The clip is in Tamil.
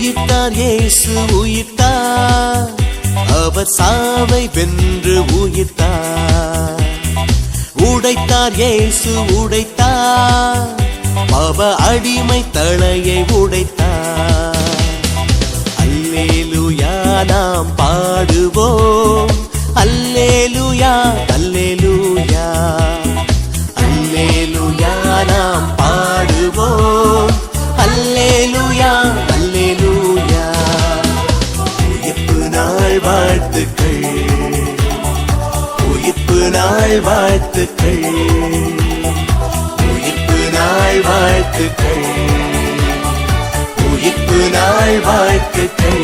உயிர்த்தார் இயேசு உயிர்த்தார், அவர் சாவை வென்று உயிர்த்தார். உடைத்தார் இயேசு உடைத்தார், பாவ அடிமை தலையை உடைத்தார். அல்லேலூயா நாம் பாடுவோம், அல்லேலூயா அல்லேலூயா. அல்லேலூயா நாம் பாடுவோம், அல்லேலூயா அல்லேலூயா. உயிர்ப்பு நாள் வாழ்த்துக்கள், உயிர்ப்பு நாள் வாழ்த்துக்கள், உயிர்ப்பு நாள் வாழ்த்துக்கள், உயிர்ப்பு நாள் வாழ்த்துக்கள்.